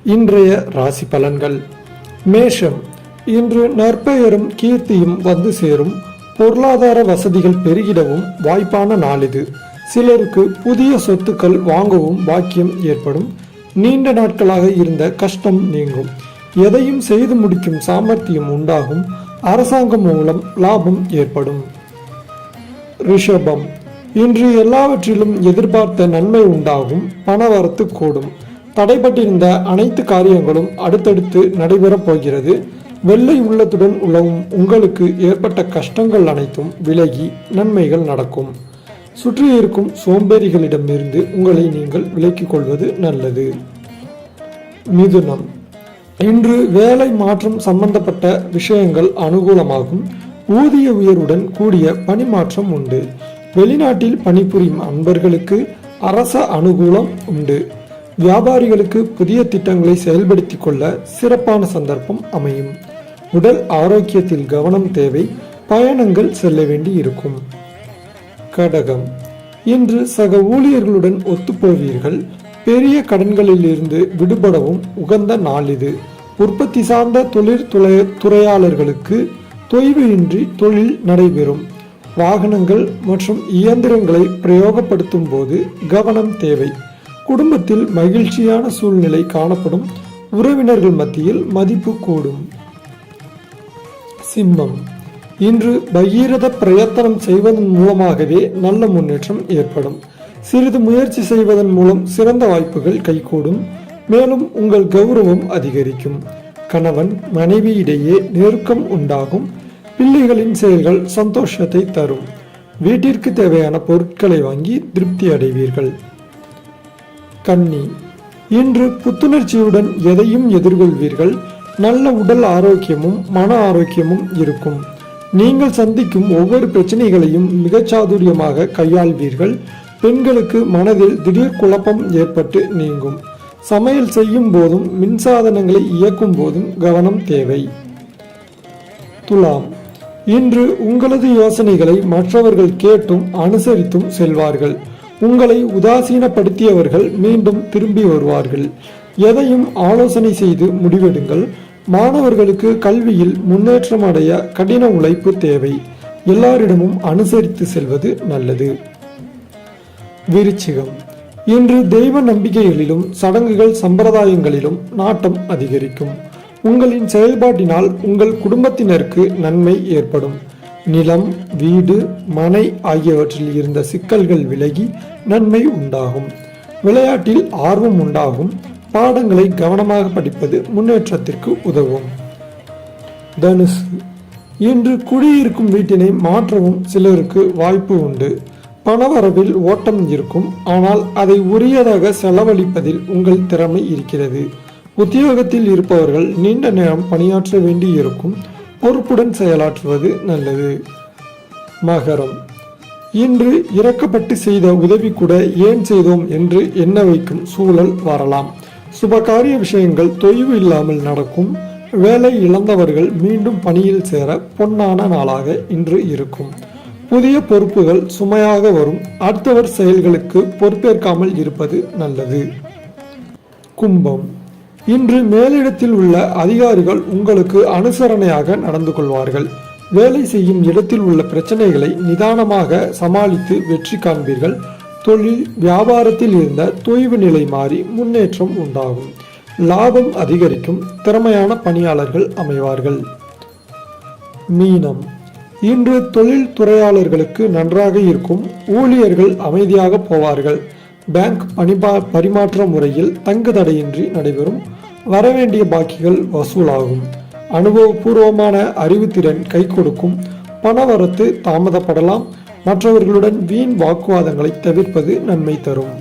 இன்றைய ராசி பலன்கள். மேஷம். இன்று நற்பெயரும் கீர்த்தியும் வந்து சேரும். பொருளாதார வசதிகள் பெருகிடவும் வாய்ப்பான நாள் இது. சிலருக்கு புதிய சொத்துக்கள் வாங்கவும் பாக்கியம் ஏற்படும். நீண்ட நாட்களாக இருந்த கஷ்டம் நீங்கும். எதையும் செய்து முடிக்கும் சாமர்த்தியம் உண்டாகும். அரசாங்கம் மூலம் லாபம் ஏற்படும். ரிஷபம். இன்று எல்லாவற்றிலும் எதிர்பார்த்த நன்மை உண்டாகும். பணவரத்து கூடும். தடைபட்டிருந்த அனைத்து காரியங்களும் அடுத்தடுத்து நடைபெறப் போகிறது. வெள்ளை உள்ளத்துடன் உள்ளவும் உங்களுக்கு ஏற்பட்ட கஷ்டங்கள் அனைத்தும் விலகி நன்மைகள் நடக்கும். சுற்றி இருக்கும் சோம்பேறிகளிடமிருந்து உங்களை நீங்கள் விலக்கிக் கொள்வது நல்லது. மிதுனம். இன்று வேலை மாற்றம் சம்பந்தப்பட்ட விஷயங்கள் அனுகூலமாகும். ஊதிய உயர்வுடன் கூடிய பணிமாற்றம் உண்டு. வெளிநாட்டில் பணிபுரியும் அன்பர்களுக்கு அரச அனுகூலம் உண்டு. வியாபாரிகளுக்கு புதிய திட்டங்களை செயல்படுத்திக் கொள்ள சிறப்பான சந்தர்ப்பம் அமையும். உடல் ஆரோக்கியத்தில் கவனம் தேவை. பயணங்கள் செல்ல வேண்டி இருக்கும். கடகம். இன்று சக ஊழியர்களுடன் ஒத்துப்போவீர்கள். பெரிய கடன்களில் இருந்து விடுபடவும் உகந்த நாள் இது. உற்பத்தி சார்ந்த துறையாளர்களுக்கு தொய்வு இன்றி தொழில் நடைபெறும். வாகனங்கள் மற்றும் இயந்திரங்களை பிரயோகப்படுத்தும் போது கவனம் தேவை. குடும்பத்தில் மகிழ்ச்சியான சூழ்நிலை காணப்படும். உறவினர்கள் மத்தியில் மதிப்பு கூடும். சிம்மம். இன்று பகீரத பிரயத்தனம் செய்வதன் மூலமாகவே நல்ல முன்னேற்றம் ஏற்படும். சிறிது முயற்சி செய்வதன் மூலம் சிறந்த வாய்ப்புகள் கைகூடும். மேலும் உங்கள் கௌரவம் அதிகரிக்கும். கணவன் மனைவி இடையே நெருக்கம் உண்டாகும். பிள்ளைகளின் செயல்கள் சந்தோஷத்தை தரும். வீட்டிற்கு தேவையான பொருட்களை வாங்கி திருப்தி அடைவீர்கள். கன்னி. இன்று புத்துணர்ச்சியுடன் எதையும் எதிர்கொள்வீர்கள். நல்ல உடல் ஆரோக்கியமும் மன ஆரோக்கியமும் இருக்கும். நீங்கள் சந்திக்கும் ஒவ்வொரு பிரச்சனைகளையும் மிகச்சாதுரியமாக கையாள்வீர்கள். பெண்களுக்கு மனதில் திடீர் குழப்பம் ஏற்பட்டு நீங்கும். சமையல் செய்யும் போதும் மின்சாதனங்களை இயக்கும் போதும் கவனம் தேவை. துலாம். இன்று உங்களது யோசனைகளை மற்றவர்கள் கேட்டும் அனுசரித்தும் செல்வார்கள். உங்களை உதாசீனப்படுத்தியவர்கள் மீண்டும் திரும்பி வருவார்கள். எதையும் ஆலோசனை செய்து முடிவெடுங்கள். மாணவர்களுக்கு கல்வியில் முன்னேற்றம் அடைய கடின உழைப்பு தேவை. எல்லாரிடமும் அனுசரித்து செல்வது நல்லது. விருச்சிகம். இன்று தெய்வ நம்பிக்கைகளிலும் சடங்குகள் சம்பிரதாயங்களிலும் நாட்டம் அதிகரிக்கும். உங்களின் செயல்பாட்டினால் உங்கள் குடும்பத்தினருக்கு நன்மை ஏற்படும். நிலம், வீடு, மனை ஆகியவற்றில் இருந்த சிக்கல்கள் விலகி நன்மை உண்டாகும். விளையாட்டில் ஆர்வம் உண்டாகும். பாடங்களை கவனமாக படிப்பது முன்னேற்றத்திற்கு உதவும். தனுசு. இன்று குடியிருக்கும் வீட்டினை மாற்றவும் சிலருக்கு வாய்ப்பு உண்டு. பணவரவில் ஓட்டம் இருக்கும். ஆனால் அதை உரியதாக செலவழிப்பதில் உங்கள் திறமை இருக்கிறது. உத்தியோகத்தில் இருப்பவர்கள் நீண்ட நேரம் பணியாற்ற வேண்டி இருக்கும். பொறுப்புடன் செயலாற்றுவது நல்லது. மகரம். இன்று இறக்கப்பட்டு செய்த உதவி கூட ஏன் செய்தோம் என்று எண்ண வைக்கும் சூழல் வரலாம். சுபகாரிய விஷயங்கள் தொய்வு இல்லாமல் நடக்கும். வேலை இழந்தவர்கள் மீண்டும் பணியில் சேர பொன்னான நாளாக இன்று இருக்கும். புதிய பொறுப்புகள் சுமையாக வரும். அடுத்தவர் செயல்களுக்கு பொறுப்பேற்காமல் இருப்பது நல்லது. கும்பம். இன்று மேலிடத்தில் உள்ள அதிகாரிகள் உங்களுக்கு அனுசரணையாக நடந்து கொள்வார்கள். வேலை செய்யும் இடத்தில் உள்ள பிரச்சனைகளை நிதானமாக சமாளித்து வெற்றி காண்பீர்கள். தொழில் வியாபாரத்தில் இருந்த தொய்வு நிலை மாறி முன்னேற்றம் உண்டாகும். லாபம் அதிகரிக்கும். திறமையான பணியாளர்கள் அமைவார்கள். மீனம். இன்று தொழில் துறையாளர்களுக்கு நன்றாக இருக்கும். ஊழியர்கள் அமைதியாக போவார்கள். பேங்க் பரிமாற்ற முறையில் தங்கு தடையின்றி நடைபெறும். வரவேண்டிய பாக்கிகள் வசூலாகும். அனுபவபூர்வமான அறிவுத்திறன் கை கொடுக்கும். பணவரத்து தாமதப்படலாம். மற்றவர்களுடன் வீண் வாக்குவாதங்களை தவிர்ப்பது நன்மை தரும்.